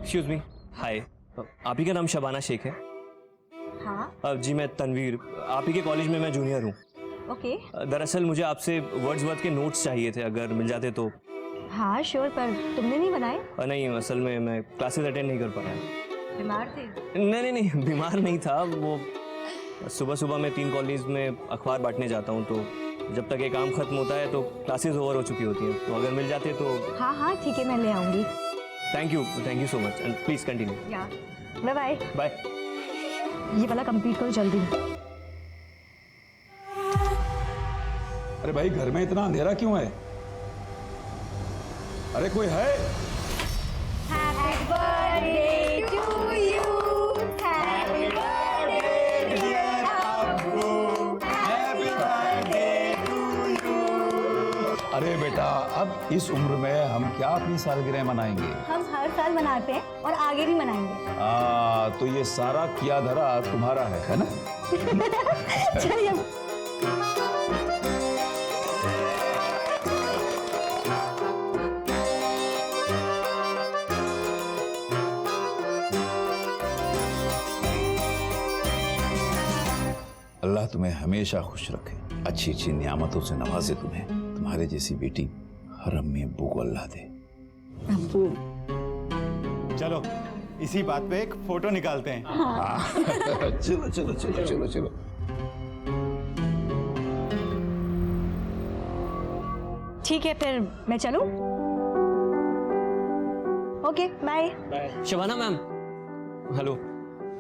Excuse me, हाय। आप ही का नाम शबाना शेख है? हाँ। जी मैं तनवीर, आप ही के कॉलेज में मैं जूनियर हूँ। ओके। दरअसल मुझे आपसे वर्ड्सवर्थ के नोट्स चाहिए थे, अगर मिल जाते तो। हाँ श्योर, पर तुमने नहीं बनाए? नहीं, असल में मैं क्लासेस अटेंड नहीं कर पाया। बीमार थे? नहीं, बीमार नहीं था। वो सुबह सुबह मैं 3 कॉलेज में अखबार बांटने जाता हूँ, तो जब तक ये काम खत्म होता है तो क्लासेस ओवर हो चुकी होती हैं, तो अगर मिल जाते तो। हाँ हाँ ठीक है, मैं ले आऊँगी। Thank you so much and please continue. या बाय बाय। बाय। ये वाला कंप्लीट करो जल्दी। अरे भाई, घर में इतना अंधेरा क्यों है? अरे कोई है? Happy birthday to you, happy birthday dear अब्बू, हैप्पी बर्थडे टू यू। अरे बेटा, अब इस उम्र में हम क्या अपनी सालगिरह मनाएंगे? हम हर साल मनाते हैं और आगे भी मनाएंगे। तो ये सारा किया धरा तुम्हारा है ना? चलिए। अल्लाह तुम्हें हमेशा खुश रखे, अच्छी अच्छी नियामतों से नवाजे तुम्हें। तुम्हारे जैसी बेटी हर अम्मी अब्बू को अल्लाह दे। अब्बू। चलो इसी बात पे एक फोटो निकालते हैं। चलो चलो चलो चलो चलो। ठीक है, फिर मैं चलूं? Okay bye. Shabana ma'am, hello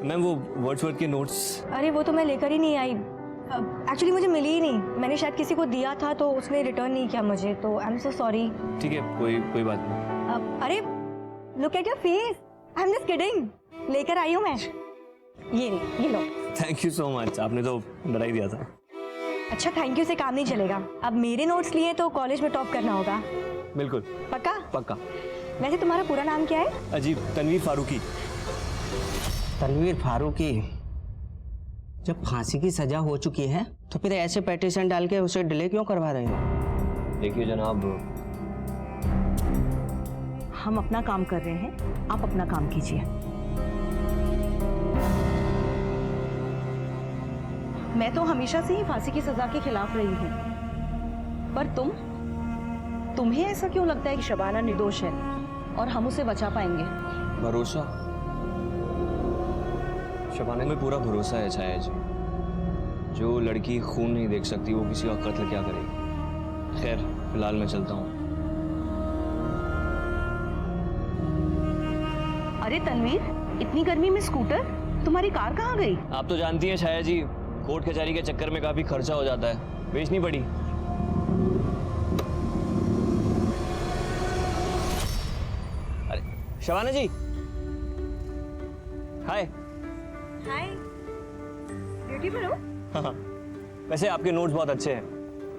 ma'am, वो वर्ड्सवर्थ के नोट्स। अरे वो तो मैं लेकर ही नहीं आई। एक्चुअली मुझे मिली ही नहीं। मैंने शायद किसी को दिया था तो उसने रिटर्न नहीं किया मुझे, तो आई एम सो सॉरी। ठीक है, कोई बात नहीं। अरे look at your face, I am just kidding. लेकर आई हूँ मैं। ये लो। थैंक यू सो मच, आपने तो डरा ही दिया था। अच्छा, थैंक यू से काम नहीं चलेगा। अब मेरे नोट्स लिए तो कॉलेज में टॉप करना होगा। बिल्कुल पक्का? पक्का। वैसे तुम्हारा पूरा नाम क्या है? अजीब, तनवीर फारूकी। तनवीर फारूकी। जब फांसी की सजा हो चुकी है तो फिर ऐसे पेटिशन डाल के उसे डिले क्यों करवा रहे हो? देखिए जनाब, हम अपना काम कर रहे हैं, आप अपना काम कीजिए। मैं तो हमेशा से ही फांसी की सजा के खिलाफ रही हूँ, पर तुम्हें ऐसा क्यों लगता है कि शबाना निर्दोष है और हम उसे बचा पाएंगे? भरोसा, शबाना में पूरा भरोसा है छाया जी। जो लड़की खून नहीं देख सकती वो किसी का कत्ल क्या करेगी। खैर फिलहाल मैं चलता हूँ। अरे तनवीर, इतनी गर्मी में स्कूटर? तुम्हारी कार कहाँ गई? आप तो जानती हैं छाया जी, कोर्ट कचहरी के चक्कर में काफी खर्चा हो जाता है, बेचनी पड़ी। अरे शबाना जी, हाय। हाय, ब्यूटीफुल हो। हाँ, वैसे आपके नोट्स बहुत अच्छे हैं।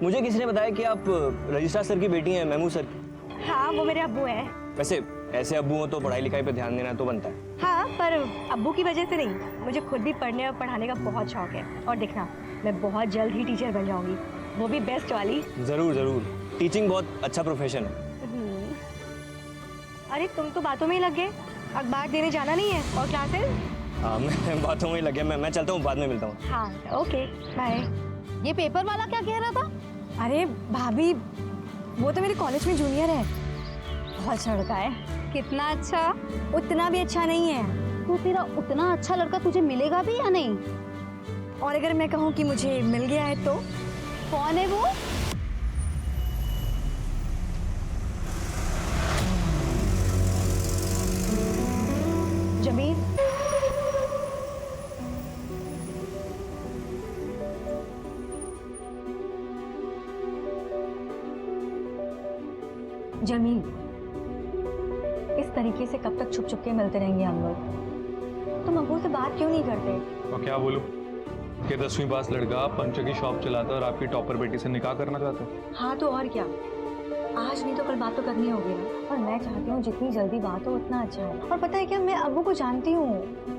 मुझे किसी ने बताया कि आप रजिस्ट्रार सर की बेटी हैं, महमूद सर की। हाँ, वो मेरे अब्बू हैं। वैसे ऐसे अब्बू हो तो पढ़ाई लिखाई पे ध्यान देना तो बनता है। हाँ, पर अब्बू की वजह से नहीं, मुझे खुद भी पढ़ने और पढ़ाने का बहुत शौक है। और देखना, मैं बहुत जल्द ही टीचर बन जाऊंगी, वो भी बेस्ट वाली। जरूर जरूर, टीचिंग बहुत अच्छा प्रोफेशन है। अरे तुम तो बातों में ही लग गए। अखबार देने जाना नहीं है और क्लासेस? हाँ, मैं बातों में ही लग गया। मैं चलता हूँ, बाद में मिलता हूँ। हाँ ओके बाय। ये पेपर वाला क्या कह रहा था? अरे भाभी, वो तो मेरे कॉलेज में जूनियर है, बहुत अच्छा लड़का है। कितना अच्छा? उतना भी अच्छा नहीं है। तो तेरा उतना अच्छा लड़का तुझे मिलेगा भी या नहीं? और अगर मैं कहूँ कि मुझे मिल गया है तो? कौन है वो? जमील। जमील, इस तरीके से कब तक छुप छुप के मिलते रहेंगे हम लोग? तुम अब्बू से बात क्यों नहीं करते? और क्या बोलूं कि 10वीं पास लड़का पंचर की शॉप चलाता है और आपकी टॉपर बेटी से निकाह करना चाहते हो? हाँ तो और क्या, आज नहीं तो कल बात तो करनी होगी ना। और मैं चाहती हूँ जितनी जल्दी बात हो उतना अच्छा है। और पता है क्या, मैं अब्बू को जानती हूँ,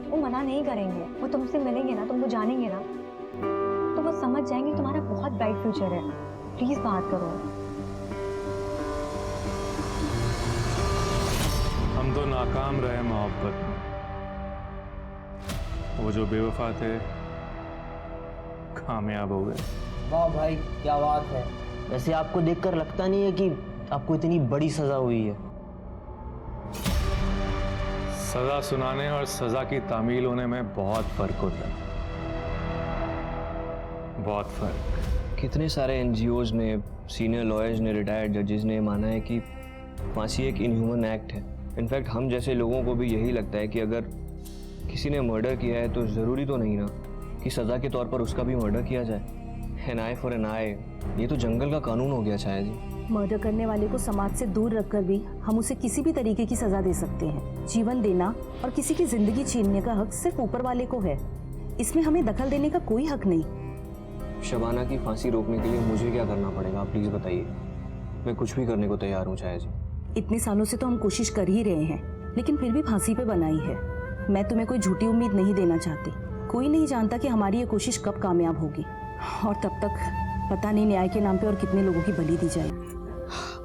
वो मना नहीं करेंगे। वो तुमसे मिलेंगे ना, तुमको जानेंगे ना, तो वो समझ जाएंगे तुम्हारा बहुत ब्राइट फ्यूचर है। प्लीज बात करो। हम तो नाकाम रहे मोहब्बत में। वो जो बेवफा थे कामयाब हो गए। वाह भाई क्या बात है। वैसे आपको देखकर लगता नहीं है कि आपको इतनी बड़ी सजा हुई है? सजा सुनाने और सजा की तामील होने में बहुत फर्क होता है, बहुत फर्क। कितने सारे एनजीओज ने, सीनियर लॉयर्स ने, रिटायर्ड जजेस ने माना है कि फांसी एक इनह्यूमन एक्ट है। इनफैक्ट हम जैसे लोगों को भी यही लगता है कि अगर किसी ने मर्डर किया है तो ज़रूरी तो नहीं ना कि सज़ा के तौर पर उसका भी मर्डर किया जाए। एन आई फॉर एन आई, ये तो जंगल का कानून हो गया शायद जी। मर्डर करने वाले को समाज से दूर रखकर भी हम उसे किसी भी तरीके की सजा दे सकते हैं। जीवन देना और किसी की जिंदगी छीनने का हक सिर्फ ऊपर वाले को है, इसमें हमें दखल देने का कोई हक नहीं। शबाना की फांसी रोकने के लिए मुझे क्या करना पड़ेगा, आप प्लीज़ बताइए। मैं कुछ भी करने को तैयार हूँ चाहे जी। इतने सालों से तो हम कोशिश कर ही रहे हैं, लेकिन फिर भी फांसी पे बनाई है। मैं तुम्हें कोई झूठी उम्मीद नहीं देना चाहती। कोई नहीं जानता कि हमारी ये कोशिश कब कामयाब होगी, और तब तक पता नहीं न्याय के नाम पे और कितने लोगों की बलि दी जाएगी।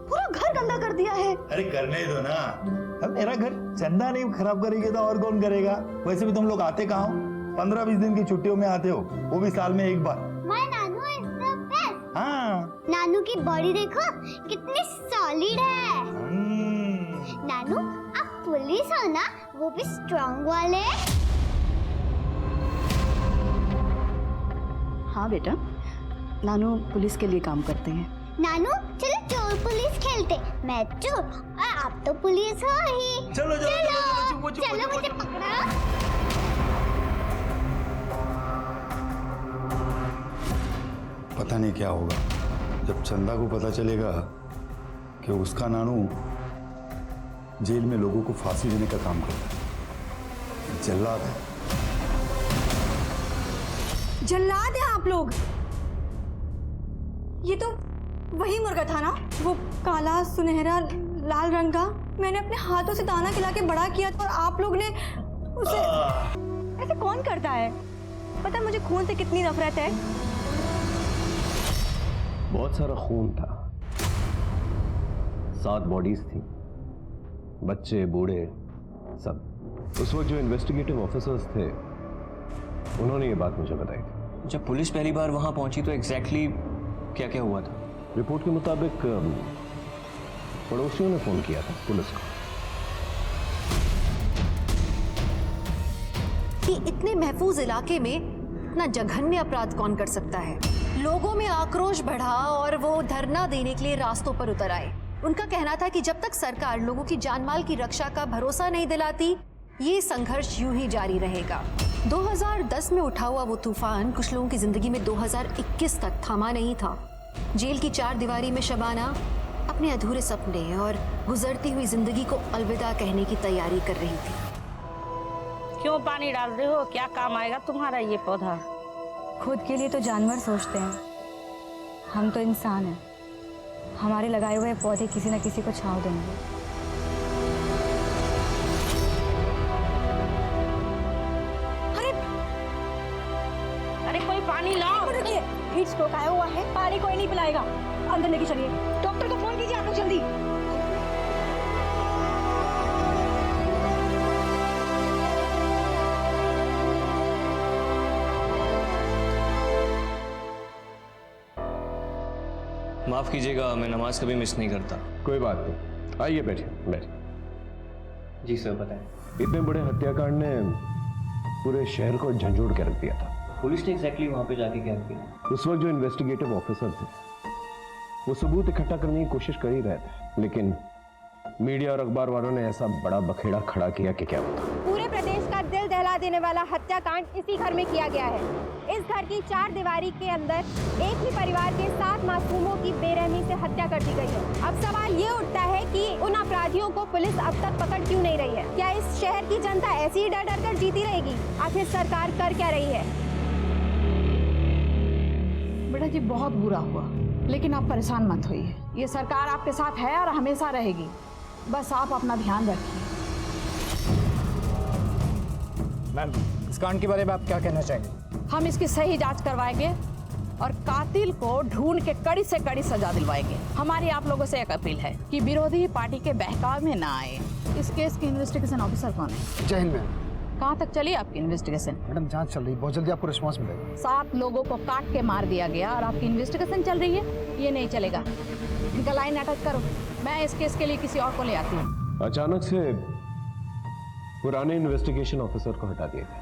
पूरा घर गंदा कर दिया है। अरे करने दो ना, अब मेरा घर चंदा नहीं खराब करेगी तो और कौन करेगा। वैसे भी तुम लोग आते कहाँ हो? 15-20 दिन की छुट्टियों में आते हो, वो भी साल में एक बार। My Nanu is the best। हाँ। नानू की बॉडी देखो कितनी सॉलिड है। नानू आप पुलिस हो ना, वो भी स्ट्रॉन्ग वाले। हाँ बेटा, नानू पुलिस के लिए काम करते हैं। नानू चलो चोर पुलिस खेलते, मैं चोर और आप तो पुलिस हो ही। चलो चलो चलो मुझे पकड़ो। पता नहीं क्या होगा जब चंदा को पता चलेगा कि उसका नानू जेल में लोगों को फांसी देने का काम करता है। जल्लाद है। जल्लाद हैं आप लोग। ये तो वही मुर्गा था ना, वो काला सुनहरा लाल रंग का। मैंने अपने हाथों से दाना खिला के बड़ा किया था और आप लोग ने उसे। ऐसे कौन करता है? पता है मुझे खून से कितनी नफरत है। बहुत सारा खून था, 7 बॉडीज थी, बच्चे बूढ़े सब। उस वक्त जो इन्वेस्टिगेटिव ऑफिसर्स थे उन्होंने ये बात मुझे बताई थी। जब पुलिस पहली बार वहाँ पहुंची तो एग्जैक्टली क्या क्या हुआ था? रिपोर्ट के मुताबिक पड़ोसियों ने फोन किया था पुलिस को। कि इतने महफूज इलाके में इतना जघन्य अपराध कौन कर सकता है। लोगों में आक्रोश बढ़ा और वो धरना देने के लिए रास्तों पर उतर आए। उनका कहना था कि जब तक सरकार लोगों की जानमाल की रक्षा का भरोसा नहीं दिलाती, ये संघर्ष यूं ही जारी रहेगा। 2010 में उठा हुआ वो तूफान कुछ लोगों की जिंदगी में 2021 तक थमा नहीं था। जेल की 4 दीवारी में शबाना अपने अधूरे सपने और गुजरती हुई जिंदगी को अलविदा कहने की तैयारी कर रही थी। क्यों पानी डाल रहे हो? क्या काम आएगा तुम्हारा ये पौधा? खुद के लिए तो जानवर सोचते हैं, हम तो इंसान हैं। हमारे लगाए हुए पौधे किसी न किसी को छांव देंगे। अरे कोई पानी लाओ। रुकिए, हीट स्ट्रोक आया हुआ है, पानी कोई नहीं पिलाएगा। अंदर लेके चलिए, डॉक्टर को फोन कीजिए आप लोग जल्दी। माफ़ कीजिएगा, मैं नमाज कभी मिस नहीं करता। कोई बात नहीं, आइए बैठिए बैठिए। जी सर बताएं। इतने बड़े हत्याकांड ने पूरे शहर को झंझोड़ के रख दिया था। पुलिस ने एग्जैक्टली वहाँ पे जाके क्या किया? उस वक्त जो इन्वेस्टिगेटिव ऑफिसर थे वो सबूत इकट्ठा करने की कोशिश कर ही रहे थे, लेकिन मीडिया और अखबार वालों ने ऐसा बड़ा बखेड़ा खड़ा किया कि क्या होता। पूरे प्रदेश का दिल दहला देने वाला हत्याकांड इसी घर में किया गया है। इस घर की 4 दीवारी के अंदर एक ही परिवार के 7 मासूमों की बेरहमी से हत्या कर दी गई है। अब सवाल ये उठता है कि उन अपराधियों को पुलिस अब तक पकड़ क्यों नहीं रही है? क्या इस शहर की जनता ऐसी ही डर डर कर जीती रहेगी? आखिर सरकार कर क्या रही है? बेटा जी बहुत बुरा हुआ, लेकिन आप परेशान मत होइए। ये सरकार आपके साथ है और हमेशा रहेगी। बस आप अपना ध्यान रखिए। मैम, इस कांड के बारे में आप क्या कहना चाहेंगे? हम इसकी सही जांच करवाएंगे और कातिल को ढूंढ के कड़ी से कड़ी सजा दिलवाएंगे। हमारी आप लोगों से एक अपील है कि विरोधी पार्टी के बहकाव में ना आए। इस केस की इन्वेस्टिगेशन ऑफिसर कौन है? जय हिंद मैम। कहाँ तक चली आपकी इन्वेस्टिगेशन? मैडम जांच चल रही, बहुत जल्दी आपको रिस्पांस मिलेगा। 7 लोगों को काट के मार दिया गया और आपकी इन्वेस्टिगेशन चल रही है, ये नहीं चलेगा। इनका लाइन अटैच करो, मैं इस केस के लिए किसी और को ले आती हूँ। अचानक से पुराने इन्वेस्टिगेशन ऑफिसर को हटा दिया गया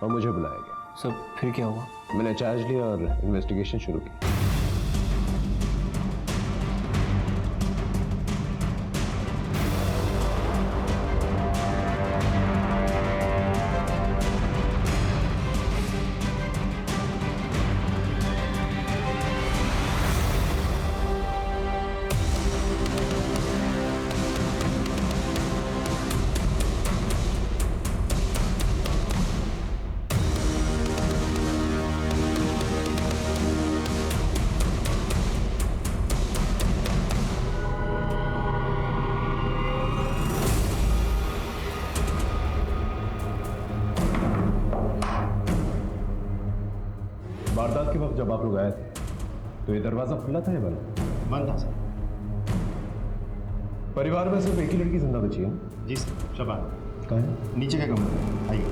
और मुझे बुलाया गया। सब फिर क्या हुआ? मैंने चार्ज लिया और इन्वेस्टिगेशन शुरू की। वारदात के वक्त जब आप लोग आए थे तो ये दरवाजा खुला था या बंद था? सर। परिवार में सिर्फ एक ही लड़की जिंदा बची है? जी सर, शबाना। कहाँ है? नीचे के कमरे में, आइए।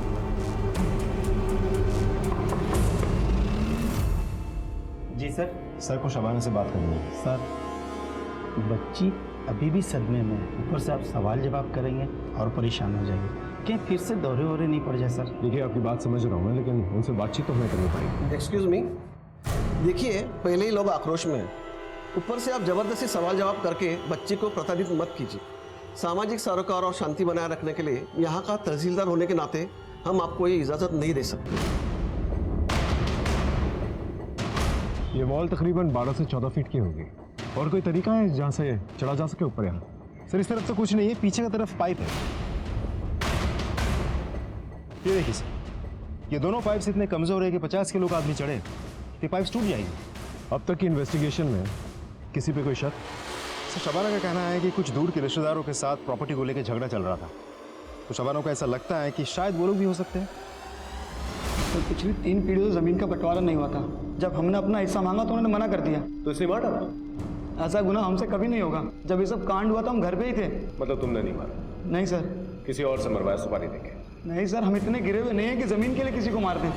जी सर। सर को शबाना से बात करनी है। सर, बच्ची अभी भी सदमे में है, ऊपर से आप सवाल जवाब करेंगे और परेशान हो जाएंगे। क्या फिर से दौरे वोरे नहीं पड़ जाए? सर देखिए, आपकी बात समझ रहा हूँ मैं, लेकिन उनसे बातचीत तो हमें करनी पड़ेगी। एक्सक्यूज मी, देखिए पहले ही लोग आक्रोश में हैं, ऊपर से आप जबरदस्ती सवाल जवाब करके बच्ची को प्रताड़ित मत कीजिए। सामाजिक सरोकार और शांति बनाए रखने के लिए यहाँ का तहसीलदार होने के नाते हम आपको ये इजाज़त नहीं दे सकते। ये वॉल तकरीबन 12 से 14 फीट की होगी। और कोई तरीका है जहाँ से चढ़ा जा सके ऊपर? यहाँ सर इस तरफ तो कुछ नहीं है, पीछे की तरफ पाइप है। ये देखिए सर, ये दोनों पाइप्स इतने कमजोर है कि 50 किलो का आदमी चढ़े तो पाइप्स टूट जाएंगे। अब तक की इन्वेस्टिगेशन में किसी पे कोई शक? सर शबाना का कहना है कि कुछ दूर के रिश्तेदारों के साथ प्रॉपर्टी को लेकर झगड़ा चल रहा था, तो शबाना को ऐसा लगता है कि शायद वो लोग भी हो सकते हैं। तो पिछली 3 पीढ़ियों से जमीन का बंटवारा नहीं हुआ था। जब हमने अपना हिस्सा मांगा तो उन्होंने मना कर दिया। तो इसलिए मार डाला? ऐसा गुनाह हमसे कभी नहीं होगा। जब ये सब कांड हुआ था हम घर पे ही थे। मतलब तुमने नहीं मारा? नहीं सर। किसी और से मरवाया सुपारी देके? नहीं सर, हम इतने गिरे हुए नहीं हैं कि जमीन के लिए किसी को मार दें।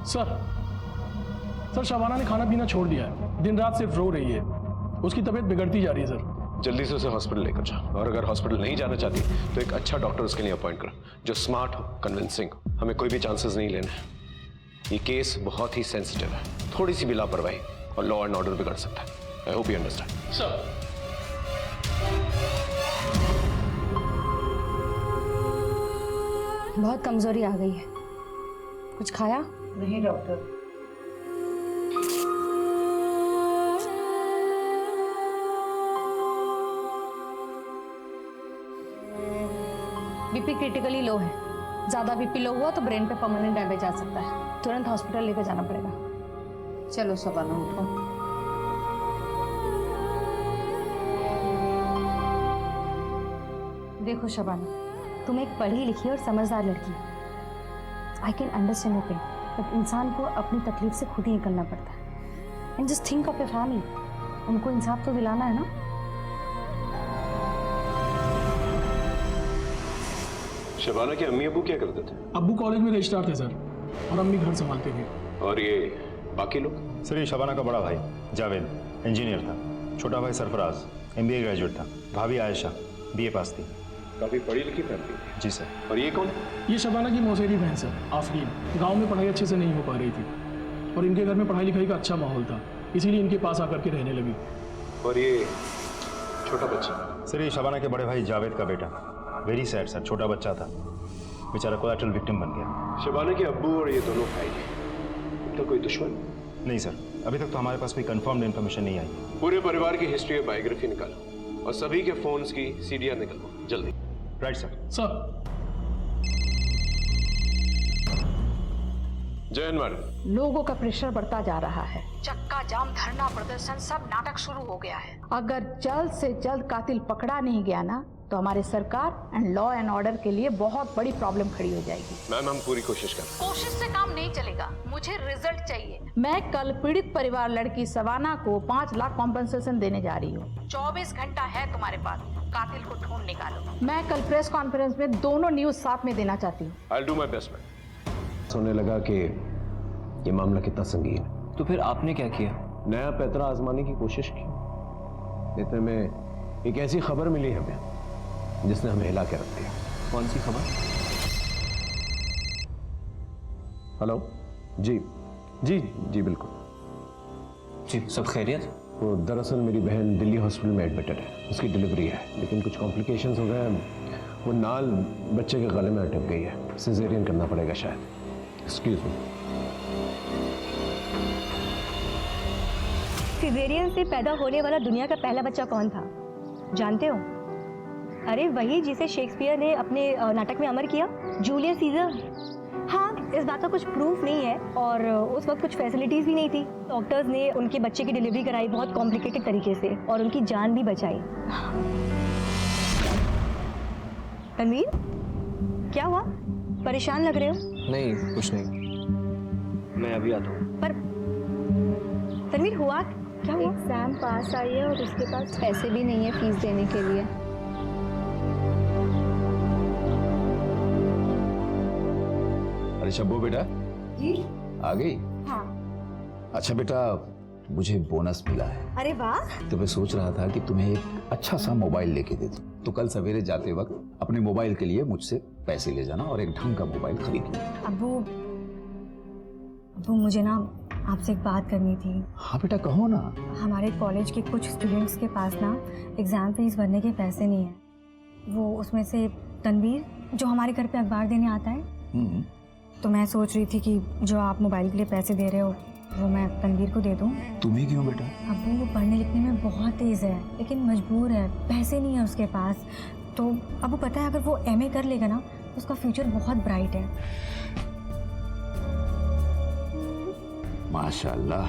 सर शबाना ने खाना पीना छोड़ दिया है, दिन रात सिर्फ रो रही है, उसकी तबीयत बिगड़ती जा रही है सर। जल्दी से उसे हॉस्पिटल लेकर जाओ, और अगर हॉस्पिटल नहीं जाना चाहती तो एक अच्छा डॉक्टर उसके लिए अपॉइंट करो जो स्मार्ट हो, कन्विंसिंग। हमें कोई भी चांसेस नहीं लेने हैं। ये केस बहुत ही सेंसिटिव है, थोड़ी सी भी लापरवाही और लॉ एंड ऑर्डर बिगड़ सकता है। I hope you understand. Sir बहुत कमजोरी आ गई है, कुछ खाया? नहीं डॉक्टर। बीपी क्रिटिकली लो है, ज्यादा बीपी लो हुआ तो ब्रेन पे परमानेंट डैमेज आ सकता है, तुरंत हॉस्पिटल लेकर जाना पड़ेगा। चलो शबाना उठो। देखो शबाना, तुम एक पढ़ी लिखी और समझदार लड़की हो। I can understand your pain, but इंसान को अपनी तकलीफ से खुद ही निकलना पड़ता है। And just think of your family, उनको इंसाफ तो दिलाना है ना। शबाना के अम्मी अबू क्या करते थे? अब्बू कॉलेज में रजिस्ट्रार थे सर, और अम्मी घर संभालते थे। और ये बाकी लोग? सर ये शबाना का बड़ा भाई जावेद इंजीनियर था, छोटा भाई सरफराज MBA ग्रेजुएट था, भाभी आयशा BA पास थी। काफी पढ़ी लिखी फैमिली थी। जी सर। और ये कौन? ये शबाना की मौसेरी बहन सर, आफरीन। गांव में पढ़ाई अच्छे से नहीं हो पा रही थी और इनके घर में पढ़ाई लिखाई का अच्छा माहौल था, इसीलिए इनके पास आकर के रहने लगी। और ये छोटा बच्चा? सर ये शबाना के बड़े भाई जावेद का बेटा। वेरी सैड सर, छोटा बच्चा था, बेचारा कोलैटरल विक्टिम बन गया। शबाना के अब्बू और ये दोनों भाई तो कोई दुश्मन? नहीं सर, अभी तक तो हमारे पास कोई कंफर्म्ड इन्फॉर्मेशन नहीं आई। पूरे परिवार की हिस्ट्री और बायोग्राफी निकालो और सभी के फोन्स की CDR निकालो जल्दी। Right sir. सर जयनवर, लोगों का प्रेशर बढ़ता जा रहा है। चक्का जाम, धरना प्रदर्शन, सब नाटक शुरू हो गया है। अगर जल्द से जल्द कातिल पकड़ा नहीं गया ना, तो हमारे सरकार एंड लॉ एंड ऑर्डर के लिए बहुत बड़ी प्रॉब्लम खड़ी हो जाएगी। मैम हम पूरी कोशिश करें। कोशिश से काम नहीं चलेगा, मुझे रिजल्ट चाहिए। मैं कल पीड़ित परिवार लड़की सवाना को 5 लाख कॉम्पेंसेशन देने जा रही हूँ। 24 घंटा है तुम्हारे पास, कातिल को ढूंढ निकालो। मैं कल प्रेस कॉन्फ्रेंस में दोनों न्यूज साथ में देना चाहती हूँ। I'll do my best, ma'am. सोने लगा कि ये मामला कितना संगीन है। तो फिर आपने क्या किया? नया पैतरा आजमाने की कोशिश की। इतने में एक ऐसी खबर मिली हमें जिसने हमें हिला के रख दिया। कौन सी खबर? हेलो, जी जी जी बिल्कुल जी, सब खैरियत? वो दरअसल मेरी बहन दिल्ली हॉस्पिटल में एडमिटेड है, उसकी डिलीवरी है, लेकिन कुछ कॉम्प्लिकेशंस हो गए हैं। वो नाल बच्चे के गले में अटक गई है, सिजेरियन करना पड़ेगा शायद। Excuse me. सिजेरियन से पैदा होने वाला दुनिया का पहला बच्चा कौन था जानते हो? अरे वही जिसे शेक्सपियर ने अपने नाटक में अमर किया, जूलियस सीजर। हाँ, इस बात का कुछ प्रूफ नहीं है और उस वक्त कुछ फैसिलिटीज भी नहीं थी। डॉक्टर्स ने उनके बच्चे की डिलीवरी कराई बहुत कॉम्प्लिकेटेड तरीके से और उनकी जान भी बचाई। तनवीर, क्या हुआ? परेशान लग रहे हो? नहीं, कुछ नहीं, मैं अभी आता हूँ। पर तनवीर, हुआ क्या? हुआ? एग्जाम पास आई है और उसके पास पैसे भी नहीं है फीस देने के लिए। अरे शब्बो बेटा, जी आ गई? हाँ। अच्छा बेटा, मुझे बोनस मिला है। अरे वाह। तो मैं सोच रहा था कि तुम्हें एक अच्छा सा मोबाइल लेके दे दूं, तो कल सवेरे जाते वक्त अपने मोबाइल के लिए मुझसे पैसे ले जाना और एक ढंग का मोबाइल खरीद लेना। अब्बू, मुझे ना आपसे एक बात करनी थी। हाँ बेटा, कहो ना। हमारे कॉलेज के कुछ स्टूडेंट्स के पास ना एग्जाम फीस भरने के पैसे नहीं है। वो उसमें से तनवीर जो हमारे घर पे अखबार देने आता है, तो मैं सोच रही थी कि जो आप मोबाइल के लिए पैसे दे रहे हो वो मैं तनवीर को दे दूं। तुम्हें क्यों बेटा? अब्बू, वो पढ़ने लिखने में बहुत तेज है, लेकिन मजबूर है, पैसे नहीं है उसके पास। तो अब्बू पता है, अगर वो एमए कर लेगा ना तो उसका फ्यूचर बहुत ब्राइट है। माशाल्लाह।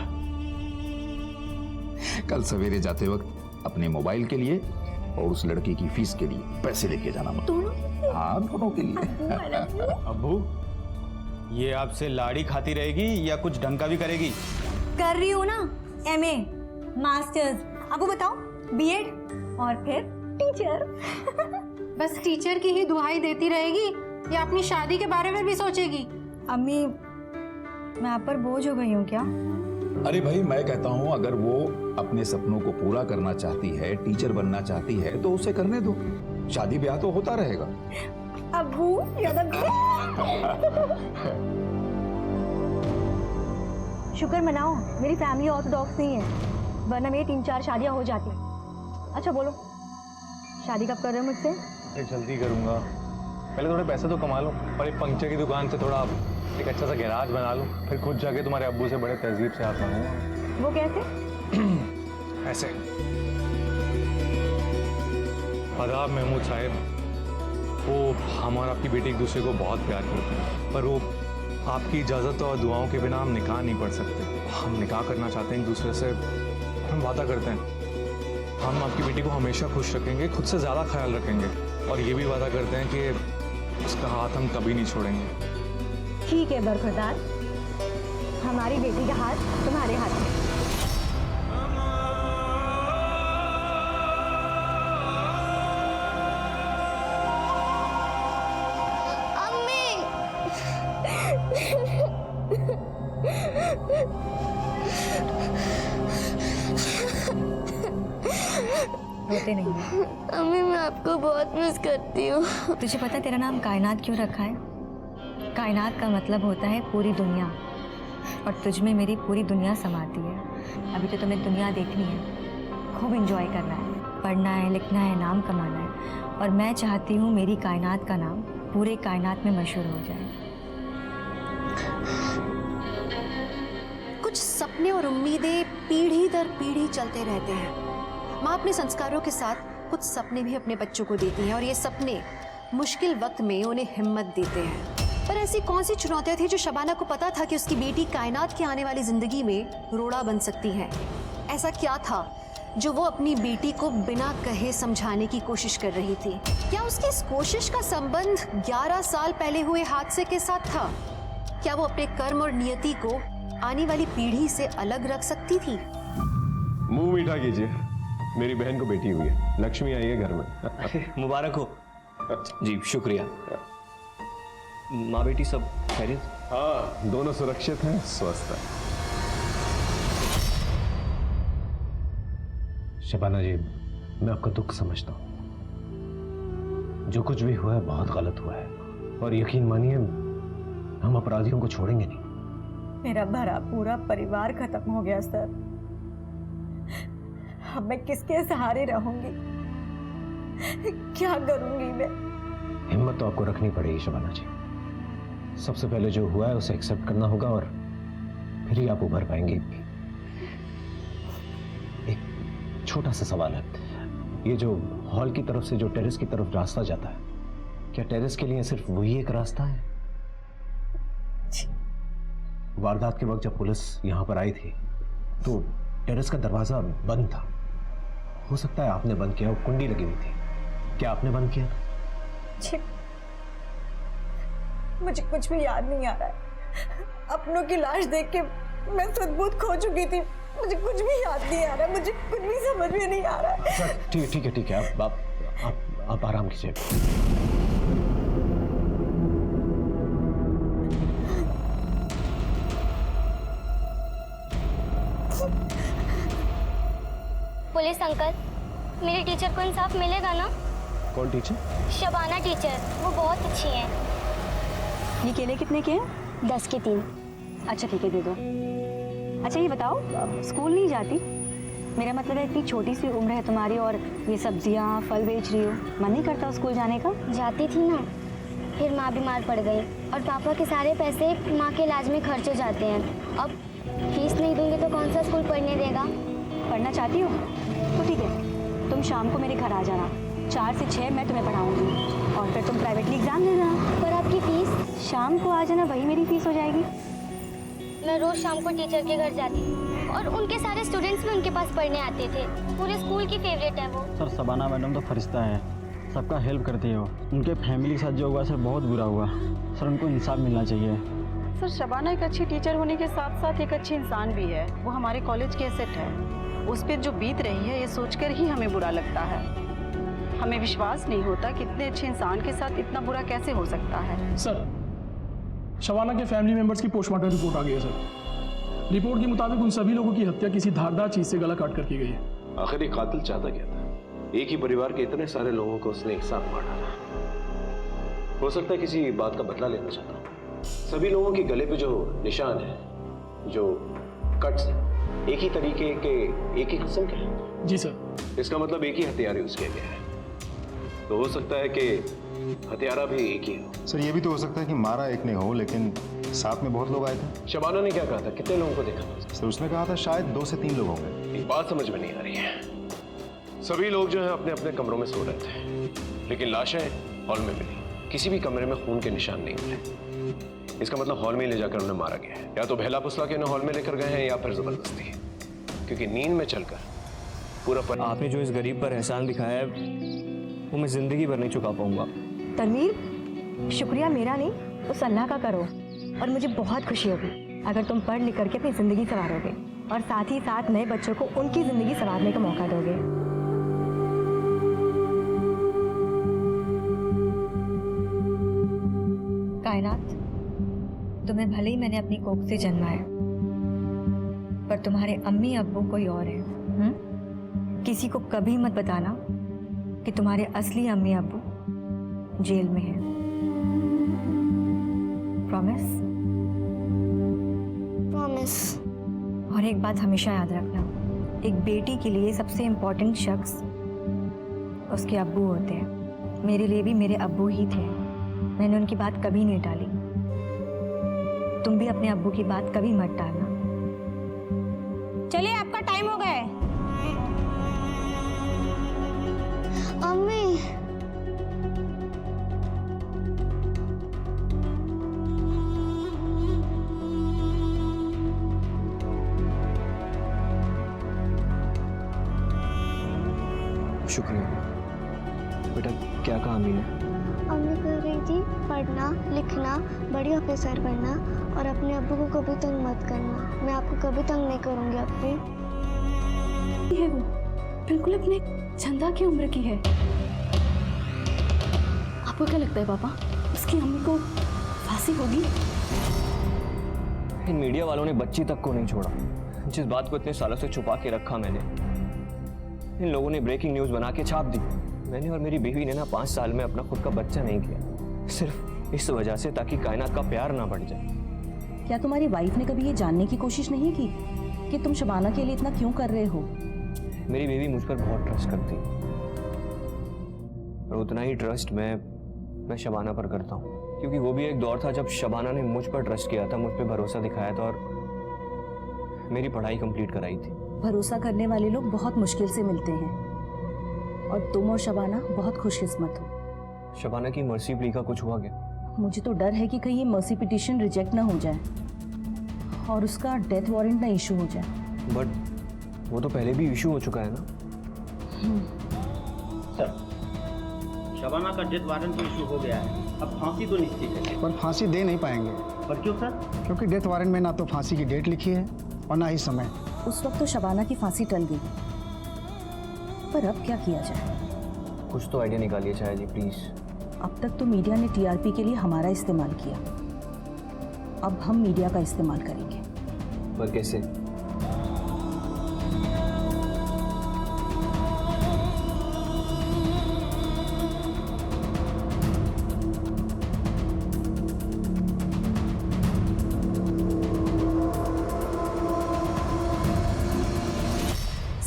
कल सवेरे जाते वक्त अपने मोबाइल के लिए और उस लड़की की फीस के लिए पैसे लेके जाना मत। हाँ, दोनों के लिए। अब्बू, ये आपसे लाड़ी खाती रहेगी या कुछ ढंग का भी करेगी? कर रही हूँ ना, एमए, मास्टर्स, आपको बताओ बीएड और फिर टीचर। बस टीचर की ही दुहाई देती रहेगी या अपनी शादी के बारे में भी सोचेगी? अम्मी, मैं आप पर बोझ हो गई हूँ क्या? अरे भाई, मैं कहता हूँ अगर वो अपने सपनों को पूरा करना चाहती है, टीचर बनना चाहती है, तो उसे करने दो। शादी ब्याह तो होता रहेगा। अब्बू, शुक्र मनाओ मेरी फैमिली ऑर्थोडॉक्स नहीं है, वरना मेरी 3-4 शादियां हो जाती। अच्छा बोलो, शादी कब कर रहे हो मुझसे? अरे जल्दी करूंगा, पहले थोड़े पैसे तो कमा लूं और एक पंक्चर की दुकान से थोड़ा एक अच्छा सा गैराज बना लूं, फिर खुद जाके तुम्हारे अब्बू से बड़े तहजीब से हाथ मांगूंगा। वो कैसे? ऐसे। आदाब महमूद साहब, वो हम और आपकी बेटी एक दूसरे को बहुत प्यार करते हैं, पर वो आपकी इजाज़त और दुआओं के बिना हम निकाह नहीं पढ़ सकते। हम निकाह करना चाहते हैं एक दूसरे से, हम वादा करते हैं हम आपकी बेटी को हमेशा खुश रखेंगे, खुद से ज़्यादा ख्याल रखेंगे, और ये भी वादा करते हैं कि उसका हाथ हम कभी नहीं छोड़ेंगे। ठीक है बरखुरदार, हमारी बेटी का हाथ तुम्हारे हाथ में। रोते नहीं है। अम्मी, मैं आपको बहुत मिस करती हूँ। तुझे पता है तेरा नाम कायनात क्यों रखा है? कायनात का मतलब होता है पूरी दुनिया, और तुझ में मेरी पूरी दुनिया समाती है। अभी तो तुम्हें दुनिया देखनी है, खूब एंजॉय करना है, पढ़ना है, लिखना है, नाम कमाना है, और मैं चाहती हूँ मेरी कायनात का नाम पूरे कायनात में मशहूर हो जाए। कुछ सपने और उम्मीदें पीढ़ी दर पीढ़ी चलते रहते हैं। माँ अपने संस्कारों के साथ कुछ सपने भी अपने बच्चों को देती हैं, और ये सपने मुश्किल वक्त में उन्हें हिम्मत देते हैं। पर ऐसी कौन सी चुनौतियां थी जो शबाना को पता था कि उसकी बेटी कायनात की आने वाली जिंदगी में रोड़ा बन सकती है? ऐसा क्या था जो वो अपनी बेटी को बिना कहे समझाने की कोशिश कर रही थी? क्या उसकी इस कोशिश का संबंध 11 साल पहले हुए हादसे के साथ था? क्या वो अपने कर्म और नियति को आने वाली पीढ़ी से अलग रख सकती थी? मुंह मीठा कीजिए, मेरी बहन को बेटी हुई है, लक्ष्मी आई है घर में। मुबारक हो जी। शुक्रिया। माँ बेटी सब खैरियत? हाँ, दोनों सुरक्षित हैं, स्वस्थ हैं। शबाना जी, मैं आपका दुख समझता हूँ। जो कुछ भी हुआ है बहुत गलत हुआ है, और यकीन मानिए हम अपराधियों को छोड़ेंगे नहीं। मेरा भरा पूरा परिवार खत्म हो गया सर। अब मैं किसके सहारे रहूंगी? क्या करूंगी मैं? हिम्मत तो आपको रखनी पड़ेगी शबाना जी। सबसे पहले जो हुआ है उसे एक्सेप्ट करना होगा, और फिर ही आप उभर पाएंगे। एक छोटा सा सवाल है, ये जो हॉल की तरफ से जो टेरेस की तरफ रास्ता जाता है, क्या टेरेस के लिए सिर्फ वही एक रास्ता है? वारदात के वक्त जब पुलिस यहां पर आई थी तो टेरेस का दरवाजा बंद था। हो सकता है आपने बंद किया, वो कुंडी लगी हुई थी। क्या आपने बंद किया? मुझे कुछ भी याद नहीं आ रहा है। अपनों की लाश देख के मैं सद्बुद्ध खो चुकी थी। मुझे कुछ भी याद नहीं आ रहा है, मुझे कुछ भी समझ में नहीं आ रहा है। ठीक है, आप आराम कीजिए। पुलिस अंकल, मेरी टीचर को इंसाफ मिलेगा ना? कौन टीचर? शबाना टीचर, वो बहुत अच्छी हैं। ये केले कितने के हैं? 10 के 3। अच्छा ठीक है, दे दो। अच्छा ये बताओ, स्कूल नहीं जाती? मेरा मतलब है इतनी छोटी सी उम्र है तुम्हारी और ये सब्जियां फल बेच रही हो, मन नहीं करता स्कूल जाने का? जाती थी ना, फिर माँ बीमार पड़ गई और पापा के सारे पैसे माँ के इलाज में खर्च हो जाते हैं। अब फीस नहीं दूंगी तो कौन सा स्कूल पढ़ने देगा? पढ़ना चाहती हो तो ठीक है, तुम शाम को मेरे घर आ जाना। 4 से 6 मैं तुम्हें पढ़ाऊंगी और फिर तुम प्राइवेटली एग्जाम दे देना। पर आपकी फीस? शाम को आ जाना, वही मेरी फीस हो जाएगी। मैं रोज शाम को टीचर के घर जाती और उनके सारे स्टूडेंट्स भी उनके पास पढ़ने आते थे। पूरे स्कूल की फेवरेट है वो। सर शबाना मैडम तो फरिश्ता है, सबका हेल्प करती हो। उनके फैमिली के साथ जो हुआ सर बहुत बुरा हुआ। सर उनको इंसाफ मिलना चाहिए। सर शबाना एक अच्छी टीचर होने के साथ साथ एक अच्छी इंसान भी है। वो हमारे कॉलेज की एसेट है। उस पर जो बीत रही है ये सोचकर ही हमें बुरा लगता है। हमें विश्वास नहीं होता कि इतने अच्छे इंसान के साथ इतना बुरा कैसे हो सकता है। सर, शबाना के फैमिली मेंबर्स की पोस्टमार्टम रिपोर्ट आ गई है सर। रिपोर्ट के मुताबिक उन सभी लोगों की हत्या किसी धारदार चीज से गला काट कर की गई है। आखिर ये कातिल चाहता क्या था? एक ही परिवार के इतने सारे लोगों को उसने एक साथ मार डाला। हो सकता है किसी बात का बदला लेना चाहता हूँ। सभी लोगों के गले पे जो निशान है, जो कट्स है, एक ही तरीके के, एक ही किस्म के हैं। जी सर। इसका मतलब एक ही हथियार यूज किया गया है। तो हो सकता है कि हथियारा भी एक ही हो। सर ये भी तो हो सकता है कि मारा एक ने हो, लेकिन साथ में बहुत लोग आए थे। शबाना ने क्या कहा था? कितने लोगों को देखा था? सर उसने कहा था शायद 2 से 3 लोग होंगे। एक बात समझ में नहीं आ रही है। सभी लोग जो है अपने अपने कमरों में सो रहे थे, लेकिन लाशें हॉल में मिली। किसी भी कमरे में खून के निशान नहीं मिले। इसका मतलब हॉल में ले जाकर उन्हें मारा गया है। या तो बहला फुसला के उन्हें हॉल में लेकर गए हैं या फिर जबरदस्ती, क्योंकि नींद में चलकर पूरा आपने जो इस गरीब पर एहसान दिखाया है वो मैं जिंदगी भर नहीं चुका पाऊंगा। तनवीर, शुक्रिया मेरा नहीं, उस अल्लाह का करो। और मुझे बहुत खुशी होगी अगर तुम पढ़ लिख करके अपनी जिंदगी संवारोगे और साथ ही साथ नए बच्चों को उनकी जिंदगी संवारने का मौका दोगे। कायनात, तुम्हें भले ही मैंने अपनी कोख से जन्मा है, पर तुम्हारे अम्मी अब्बू कोई और है। किसी को कभी मत बताना कि तुम्हारे असली अम्मी अब्बू जेल में हैं। प्रॉमिस? प्रॉमिस। और एक बात हमेशा याद रखना, एक बेटी के लिए सबसे इम्पोर्टेंट शख्स उसके अब्बू होते हैं। मेरे लिए भी मेरे अब्बू ही थे। मैंने उनकी बात कभी नहीं टाली। तुम भी अपने अब्बू की बात कभी मत टालना। चलिए, आपका टाइम हो गया है। अम्मी, शुक्रिया। बेटा क्या कहा अम्मी ने? अम्मी कह रही थी पढ़ना लिखना, बड़ी ऑफिसर बनना और अपने अब्बू को कभी तंग मत करना। मैं आपको कभी तंग नहीं करूँगी अब्बी। है वो बिल्कुल अपने चंदा की उम्र की है। आपको क्या लगता है पापा, उसकी अम्मी को फांसी होगी? इन मीडिया वालों ने बच्ची तक को नहीं छोड़ा। जिस बात को इतने सालों से छुपा के रखा मैंने, इन लोगों ने ब्रेकिंग न्यूज़ बना के छाप दी। मैंने और मेरी बीवी ने ना 5 साल में अपना खुद का बच्चा नहीं किया, सिर्फ इस वजह से ताकि कायनात का प्यार ना बढ़ जाए। क्या तुम्हारी वाइफ ने कभी ये जानने की कोशिश नहीं की कि तुम शबाना के लिए इतना क्यों कर रहे हो? मेरी बीवी मुझ पर बहुत ट्रस्ट करती है और उतना ही ट्रस्ट मैं शबाना पर करता हूँ, क्योंकि वो भी एक दौर था जब शबाना ने मुझ पर ट्रस्ट किया था, मुझ पर भरोसा दिखाया था और मेरी पढ़ाई कंप्लीट कराई थी। भरोसा करने वाले लोग बहुत मुश्किल से मिलते हैं और तुम और शबाना बहुत खुशकिस्मत हो। शबाना की मर्सी प्ली का कुछ हुआ क्या? मुझे तो डर है कि कहीं ये मर्सी पिटीशन रिजेक्ट ना हो जाए और उसका डेथ वारंट ना इशू हो जाए। बट वो तो पहले भी इशू हो चुका है ना। सर, शबाना का डेथ वारंट तो इशू हो गया है, अब फांसी तो निश्चित है। पर फांसी दे नहीं पाएंगे। पर क्यों सर? क्योंकि डेथ वारंट में ना तो फांसी की डेट लिखी है और ना ही समय। उस वक्त तो शबाना की फांसी टल गई, पर अब क्या किया जाए? कुछ तो आइडिया निकालिए चाहे जी प्लीज। अब तक तो मीडिया ने टीआरपी के लिए हमारा इस्तेमाल किया, अब हम मीडिया का इस्तेमाल करेंगे। पर कैसे?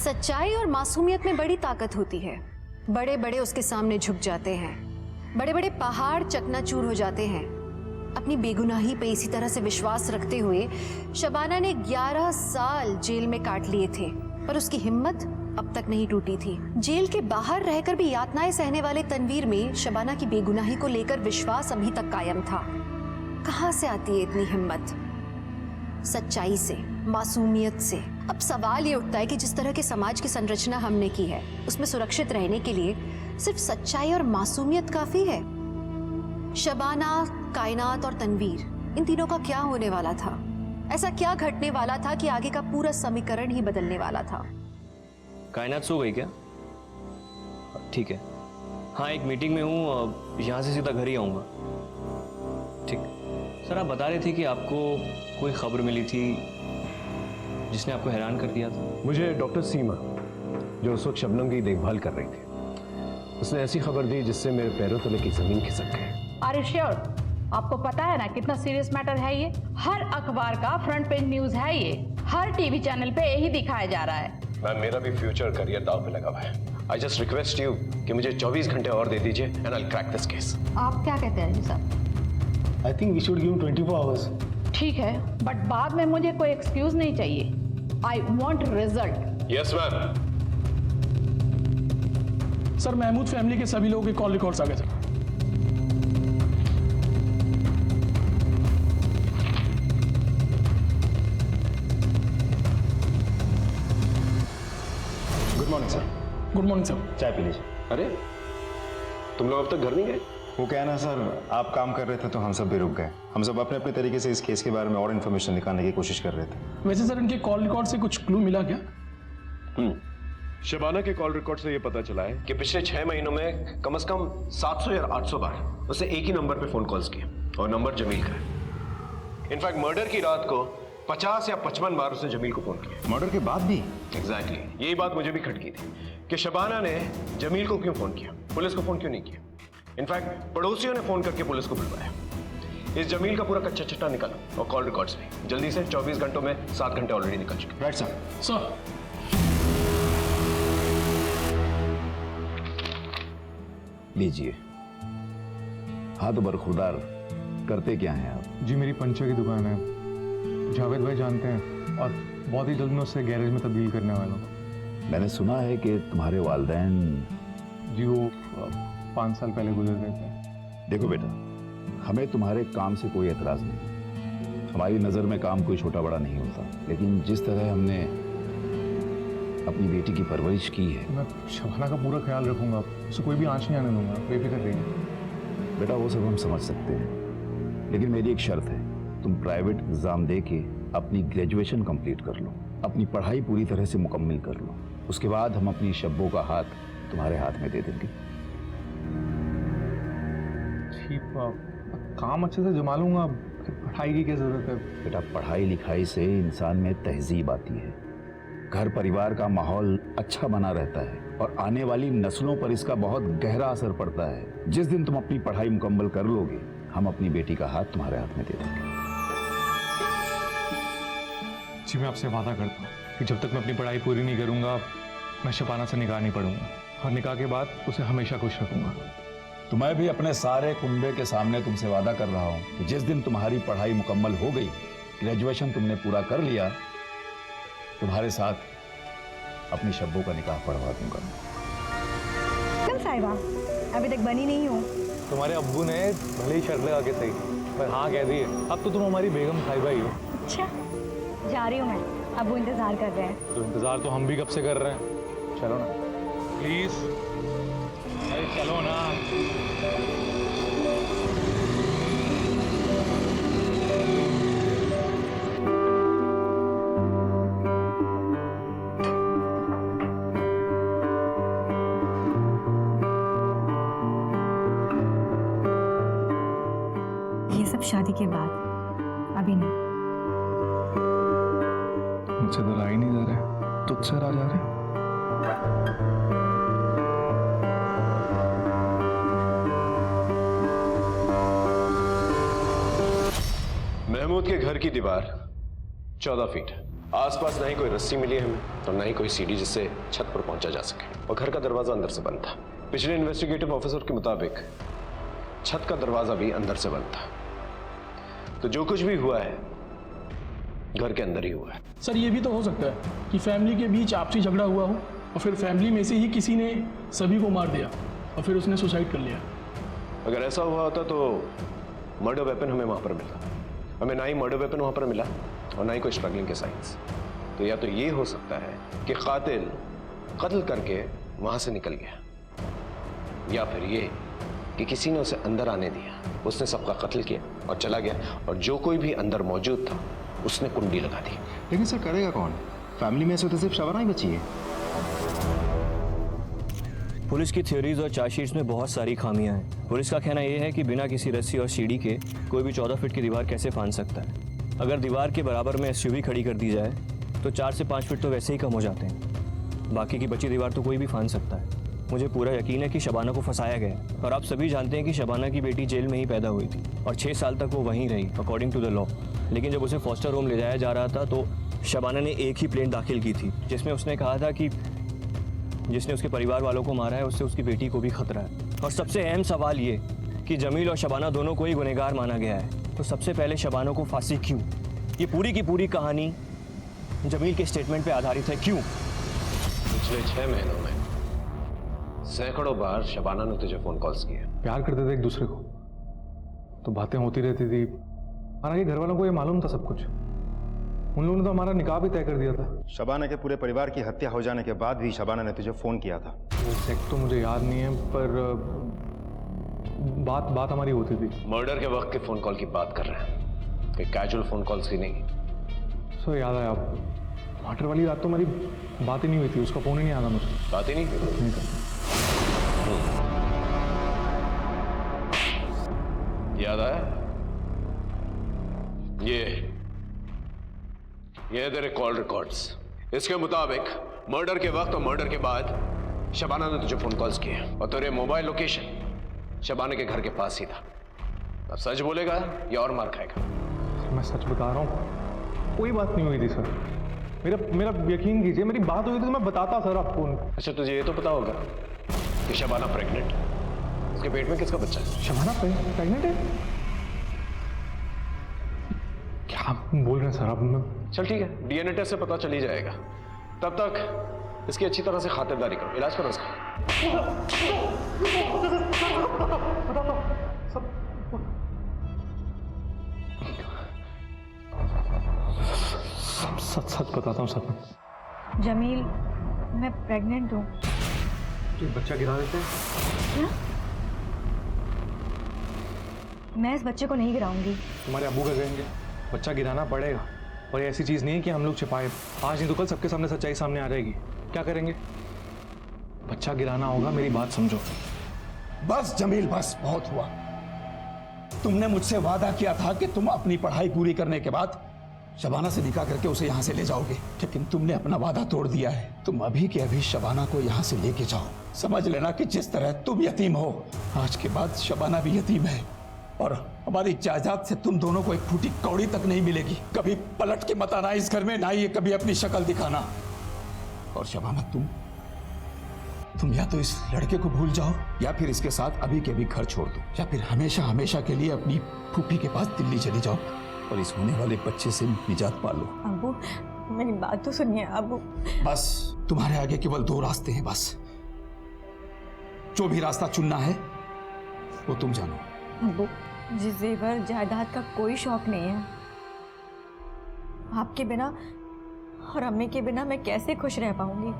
सच्चाई और मासूमियत में बड़ी ताकत होती है। बड़े बड़े उसके सामने झुक जाते हैं, बड़े बड़े पहाड़ चकनाचूर हो जाते हैं। अपनी बेगुनाही पे इसी तरह से विश्वास रखते हुए शबाना ने 11 साल जेल में काट लिए थे, पर उसकी हिम्मत अब तक नहीं टूटी थी। जेल के बाहर रहकर भी यातनाएं सहने वाले तनवीर में शबाना की बेगुनाही को लेकर विश्वास अभी तक कायम था। कहां से आती है इतनी हिम्मत? सच्चाई से, मासूमियत से। अब सवाल ये उठता है कि जिस तरह के समाज की संरचना हमने की है, उसमें सुरक्षित रहने के लिए सिर्फ सच्चाई और मासूमियत काफी है? शबाना, कायनात और तनवीर, इन तीनों का क्या होने वाला था? ऐसा क्या घटने वाला था कि आगे का पूरा समीकरण ही बदलने वाला था? कायनात सो गई क्या? ठीक है, हाँ एक मीटिंग में हूँ, यहाँ से सीधा घर ही आऊँगा। ठीक सर, आप बता रहे थे कि आपको कोई खबर मिली थी जिसने आपको हैरान कर दिया था। मुझे डॉक्टर सीमा, जो उस वक्त शबनम की देखभाल कर रही थी, उसने ऐसी खबर दी जिससे मेरे पैरों तले की जमीन खिसक गई। Are you sure? आपको पता है ना कितना सीरियस मैटर है ये? हर अखबार का फ्रंट पेज न्यूज है ये, हर टीवी चैनल पे यही दिखाया जा रहा है। मैम, मेरा भी फ्यूचर करियर दांव पे लगा हुआ है। आई जस्ट रिक्वेस्ट यू कि मुझे 24 घंटे और दे दीजिए and I will crack this case. आप क्या कहते हैं जी साहब? I think we should give 24 hours. ठीक है, बट बाद में मुझे कोई एक्सक्यूज नहीं चाहिए। I want result. Yes ma'am. Sir, Mahmood family के सभी लोगों के कॉल रिकॉर्ड्स आ गए sir. Good morning sir. Good morning sir. चाय पी लीजिए। अरे तुम लोग अब तक घर नहीं गए? वो क्या है ना सर, आप काम कर रहे थे तो हम सब भी रुक गए। हम सब अपने अपने तरीके से इस केस के बारे में और इन्फॉर्मेशन निकालने की कोशिश कर रहे थे। वैसे सर, इनके कॉल रिकॉर्ड से कुछ क्लू मिला क्या? शबाना के कॉल रिकॉर्ड से ये पता चला है कि पिछले 6 महीनों में कम से कम 700 या 800 बार उसे एक ही नंबर पे फोन कॉल्स किए और नंबर जमील का है। इनफैक्ट मर्डर की रात को 50 या 55 बार उसने जमील को फोन किया। मर्डर के बाद भी? एग्जैक्टली, यही बात मुझे भी खटकी थी कि शबाना ने जमील को क्यों फोन किया, पुलिस को फोन क्यों नहीं किया। इनफैक्ट पड़ोसियों ने फोन करके पुलिस को बुलवाया। इस जमील का पूरा कच्चा चिट्टा निकाला और कॉल रिकॉर्ड्स भी जल्दी से। 24 घंटों में 7 घंटे ऑलरेडी निकल चुके। Right sir. सर, लीजिए। हाँ तो बरखुरदार, करते क्या हैं आप? जी मेरी पंचर की दुकान है, जावेद भाई जानते हैं, और बहुत ही जल्द मैं उससे गैरेज में तब्दील करने वाला हूँ। मैंने सुना है कि तुम्हारे वालिदैन। जी वो 5 साल पहले गुजर गए थे। देखो बेटा, हमें तुम्हारे काम से कोई एतराज़ नहीं। हमारी नज़र में काम कोई छोटा बड़ा नहीं होता, लेकिन जिस तरह हमने अपनी बेटी की परवरिश की है। मैं शबाना का पूरा ख्याल रखूंगा, उसे कोई भी आंच नहीं आने दूंगा, बेफिक्र रहिए। बेटा वो सब हम समझ सकते हैं, लेकिन मेरी एक शर्त है, तुम प्राइवेट एग्जाम दे के अपनी ग्रेजुएशन कंप्लीट कर लो, अपनी पढ़ाई पूरी तरह से मुकम्मल कर लो, उसके बाद हम अपनी शब्बों का हाथ तुम्हारे हाथ में दे देंगे। ठीक, काम अच्छे से जमा लूंगा, पढ़ाई की क्या जरूरत है? बेटा पढ़ाई लिखाई से इंसान में तहजीब आती है, घर परिवार का माहौल अच्छा बना रहता है और आने वाली नस्लों पर इसका बहुत गहरा असर पड़ता है। जिस दिन तुम अपनी पढ़ाई मुकम्मल कर लोगे, हम अपनी बेटी का हाथ तुम्हारे हाथ में दे देंगे। जी मैं आपसे वादा करता हूँ कि जब तक मैं अपनी पढ़ाई पूरी नहीं करूंगा, मैं शबाना से निकाह नहीं पढ़ूंगा और निकाह के बाद उसे हमेशा खुश रखूंगा। तो मैं भी अपने सारे कुनबे के सामने तुमसे वादा कर रहा हूँ कि जिस दिन तुम्हारी पढ़ाई मुकम्मल हो गई, ग्रेजुएशन तुमने पूरा कर लिया, तुम्हारे साथ अपनी शब्बों का निकाह पढ़वा दूंगा। क्यों साहिबा, अभी तक बनी नहीं हो? तुम्हारे अब्बू ने भले ही शर्त लगा के सही, पर हाँ कह दी है, अब तो तुम हमारी बेगम साहिबा ही हो। अच्छा, जा रही हूँ मैं, अब्बू इंतजार कर रहे हैं। तो इंतजार तो हम भी कब से कर रहे हैं, चलो ना प्लीज, अरे चलो ना। ये सब शादी के बाद, अभी नहीं। मुझसे तो रहा ही नहीं जा रहे, तुझसे रहा जा रहे। महमूद के घर की दीवार 14 फीट है। आसपास ना ही कोई रस्सी मिली है हमें और ना ही कोई सीढ़ी जिससे छत पर पहुंचा जा सके, और घर का दरवाजा अंदर से बंद था। पिछले इन्वेस्टिगेटिव ऑफिसर के मुताबिक छत का दरवाजा भी अंदर से बंद था। तो जो कुछ भी हुआ है घर के अंदर ही हुआ है। सर ये भी तो हो सकता है कि फैमिली के बीच आपसी झगड़ा हुआ हो और फिर फैमिली में से ही किसी ने सभी को मार दिया और फिर उसने सुसाइड कर लिया। अगर ऐसा हुआ होता तो मर्डर वेपन हमें वहां पर मिला, हमें ना ही मर्डर वेपन वहां पर मिला और ना ही कोई स्ट्रगलिंग के साइंस। तो या तो ये हो सकता है कि कातिल कत्ल करके वहां से निकल गया, या फिर ये कि किसी ने उसे अंदर आने दिया, उसने सबका कत्ल किया और चला गया, और जो कोई भी अंदर मौजूद था उसने कुंडी लगा दी। लेकिन सर करेगा कौन? फैमिली में से तो सिर्फ शबाना ही बची है। पुलिस की थ्योरीज और चार्जशीट्स में बहुत सारी खामियां हैं। पुलिस का कहना यह है कि बिना किसी रस्सी और सीढ़ी के कोई भी 14 फीट की दीवार कैसे फांद सकता है। अगर दीवार के बराबर में एसयूवी खड़ी कर दी जाए तो 4 से 5 फीट तो वैसे ही कम हो जाते हैं। बाकी की बची दीवार तो कोई भी फांद सकता है। मुझे पूरा यकीन है कि शबाना को फंसाया गया, और आप सभी जानते हैं कि शबाना की बेटी जेल में ही पैदा हुई थी और 6 साल तक वो वहीं रही अकॉर्डिंग टू द लॉ। लेकिन जब उसे फॉस्टर होम ले जाया जा रहा था तो शबाना ने एक ही प्लेन दाखिल की थी जिसमें उसने कहा था कि जिसने उसके परिवार वालों को मारा है उससे उसकी बेटी को भी खतरा है। और सबसे अहम सवाल ये कि जमील और शबाना दोनों को ही गुनहगार माना गया है, तो सबसे पहले शबाना को फांसी क्यों? ये पूरी की पूरी कहानी जमील के स्टेटमेंट पे आधारित है। क्यों? पिछले 6 महीनों में सैकड़ों बार शबाना ने तुझे फोन कॉल्स किए। प्यार करते थे एक दूसरे को तो बातें होती रहती थी। हालांकि घर वालों को ये मालूम था सब कुछ, उन लोगों ने तो हमारा निकाह भी तय कर दिया था। शबाना के पूरे परिवार की हत्या हो जाने के बाद भी शबाना ने तुझे फोन किया था। एग्जैक्ट तो मुझे याद नहीं है, पर बात हमारी होती थी। मर्डर के वक्त के फोन कॉल की बात कर रहे हैं, कोई कैजुअल फोन कॉल्स की नहीं। सो याद आया आप, मर्डर वाली रात तो हमारी बात ही नहीं हुई थी, उसका फोन ही नहीं आया मुझे। बात ही नहीं याद आया? ये तेरे कॉल रिकॉर्ड्स। इसके मुताबिक मर्डर के वक्त और मर्डर के बाद शबाना ने तुझे फोन कॉल्स किए और तेरे मोबाइल लोकेशन शबाना के घर के पास ही था। अब सच बोलेगा या और मार खाएगा? मैं सच बता रहा हूँ, कोई बात नहीं हुई थी सर। मेरा यकीन कीजिए, मेरी बात हुई थी तो मैं बताता सर आपको। अच्छा तुझे ये तो पता होगा कि शबाना प्रेग्नेंट, उसके पेट में किसका बच्चा है? शबाना प्रेग्नेंट है? क्या बोल रहे हैं सर आप? चल ठीक है, डीएनए टेस्ट से पता चल ही जाएगा। तब तक इसकी अच्छी तरह से खातिरदारी करो, इलाज करो इसका। सच बताता हूँ सर। जमील मैं प्रेग्नेंट हूँ। तो बच्चा गिरा देते हैं। क्या? मैं इस बच्चे को नहीं गिराऊंगी। तुम्हारे अब्बू का कहेंगे, बच्चा गिराना पड़ेगा। और ये ऐसी चीज़ नहीं है कि हम लोग छिपाए, आज नहीं तो कल सबके सामने सच्चाई सामने आ जाएगी। क्या करेंगे? बच्चा गिराना होगा, मेरी बात समझो। बस जमील, बस बहुत हुआ। तुमने मुझसे वादा किया था कि तुम अपनी पढ़ाई पूरी करने के बाद शबाना से निकाह करके उसे यहाँ से ले जाओगे, लेकिन तुमने अपना वादा तोड़ दिया है। तुम अभी के अभी शबाना को यहाँ से लेके जाओ। समझ लेना कि जिस तरह तुम यतीम हो, आज के बाद शबाना भी यतीम है, और हमारी जायदाद से तुम दोनों को एक फूटी कौड़ी तक नहीं मिलेगी। कभी पलट के मत आना इस घर में, ना ही कभी अपनी शक्ल दिखाना। और शबाना, तुम या तो इस लड़के को भूल जाओ, या फिर इसके साथ अभी के अभी घर छोड़ दो, या फिर हमेशा हमेशा के लिए अपनी फूफी के पास दिल्ली चली जाओ और इस होने वाले बच्चे से निजात पालो। अब्बू, मेरी बात तो सुनिए अब्बू। बस तुम्हारे आगे केवल 2 रास्ते हैं, बस जो भी रास्ता चुनना है वो तुम जानो। अब्बू, मुझे जेवर जायदाद का कोई शौक नहीं है। आपके बिना और अम्मी के बिना मैं कैसे खुश रह पाऊंगी?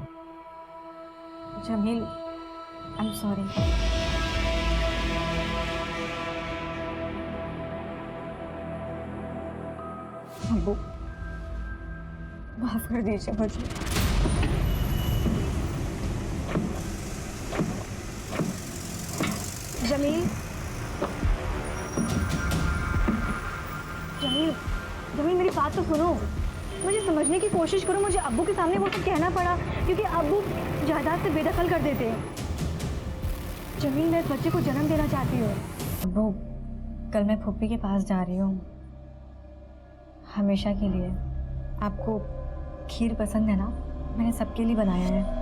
Jameel, I am sorry. अब्बू, माफ कर दीजिए मुझे। जमील, जमील, जमील, मेरी बात तो सुनो। मुझे समझने की कोशिश करो। मुझे अब्बू के सामने वो सब कहना पड़ा क्योंकि अब्बू जायदाद से बेदखल कर देते हैं। जमील, मैं इस बच्चे को जन्म देना चाहती हूँ। अब्बू, कल मैं फूफी के पास जा रही हूँ, हमेशा के लिए। आपको खीर पसंद है ना? मैंने सबके लिए बनाया है।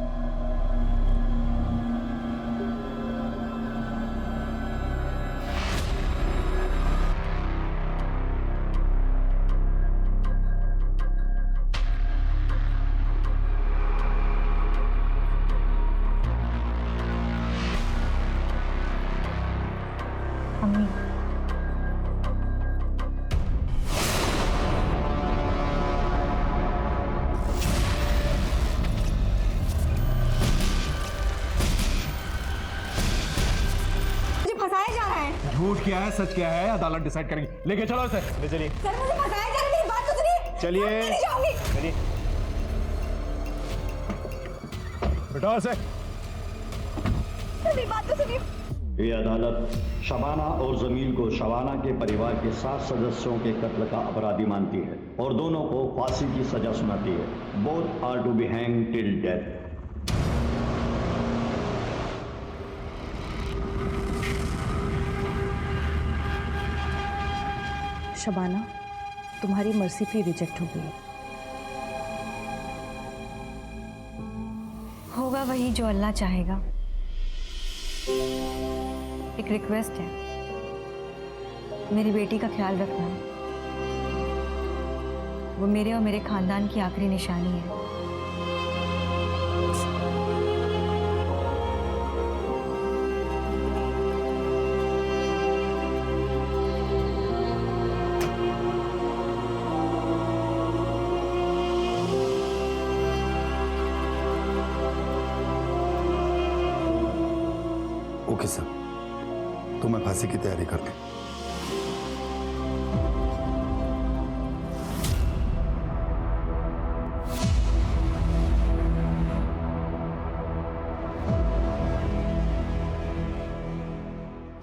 अम्मी, फंसाया जा रहा है। झूठ क्या है सच क्या है अदालत डिसाइड करेगी। लेके चलो इसे, ले चलिए। सर, मुझे फंसाया जा रहा है। मेरी बात तो सुनिए। चलिए। मैं नहीं जाऊंगी। चलिए, बिठाओ इसे। मेरी बात तो सुनिए। ये अदालत शबाना और जमील को शबाना के परिवार के 7 सदस्यों के कत्ल का अपराधी मानती है और दोनों को फांसी की सजा सुनाती है। Both are to be hang till death. Shabana, तुम्हारी मर्सी प्ली रिजेक्ट हो गई। होगा वही जो अल्लाह चाहेगा। एक रिक्वेस्ट है, मेरी बेटी का ख्याल रखना। वो मेरे और मेरे खानदान की आखिरी निशानी है। ओके सर, तो मैं फांसी की तैयारी कर दूं।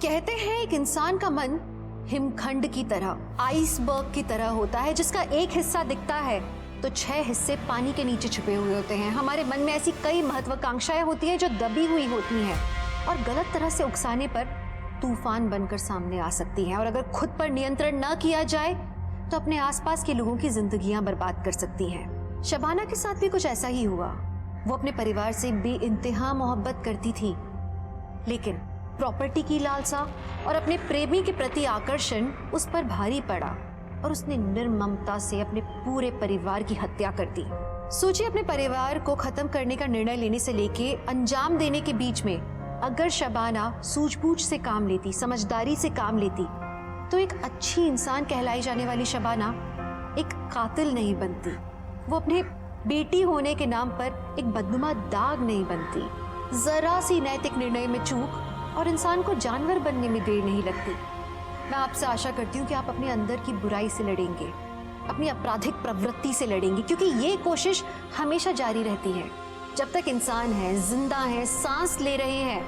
कहते हैं एक इंसान का मन हिमखंड की तरह, आइसबर्ग की तरह होता है, जिसका एक हिस्सा दिखता है तो 6 हिस्से पानी के नीचे छुपे हुए होते हैं। हमारे मन में ऐसी कई महत्वाकांक्षाएं होती हैं जो दबी हुई होती हैं और गलत तरह से उकसाने पर तूफान बनकर सामने आ सकती हैं, और अगर खुद पर नियंत्रण न किया जाए तो अपने आसपास के लोगों की जिंदगियां बर्बाद कर सकती हैं। शबाना के साथ भी कुछ ऐसा ही हुआ। वो अपने परिवार से बेइंतहा मोहब्बत करती थी, लेकिन प्रॉपर्टी की लालसा और अपने प्रेमी के प्रति आकर्षण उस पर भारी पड़ा और उसने निर्ममता से अपने पूरे परिवार की हत्या कर दी। सोचिए, अपने परिवार को खत्म करने का निर्णय लेने से लेके अंजाम देने के बीच में अगर शबाना सूझबूझ से काम लेती, समझदारी से काम लेती, तो एक अच्छी इंसान कहलाई जाने वाली शबाना एक कातिल नहीं बनती। वो अपने बेटी होने के नाम पर एक बदनुमा दाग नहीं बनती। जरा सी नैतिक निर्णय में चूक और इंसान को जानवर बनने में देर नहीं लगती। मैं आपसे आशा करती हूँ कि आप अपने अंदर की बुराई से लड़ेंगे, अपनी आपराधिक प्रवृत्ति से लड़ेंगे, क्योंकि ये कोशिश हमेशा जारी रहती है। जब तक इंसान है, जिंदा है, सांस ले रहे हैं,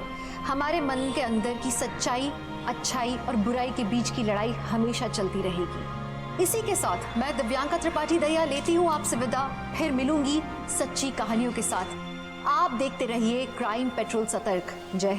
हमारे मन के अंदर की सच्चाई, अच्छाई और बुराई के बीच की लड़ाई हमेशा चलती रहेगी। इसी के साथ मैं दिव्यांका त्रिपाठी दया लेती हूँ आपसे विदा। फिर मिलूंगी सच्ची कहानियों के साथ। आप देखते रहिए क्राइम पेट्रोल सतर्क। जय हिंद।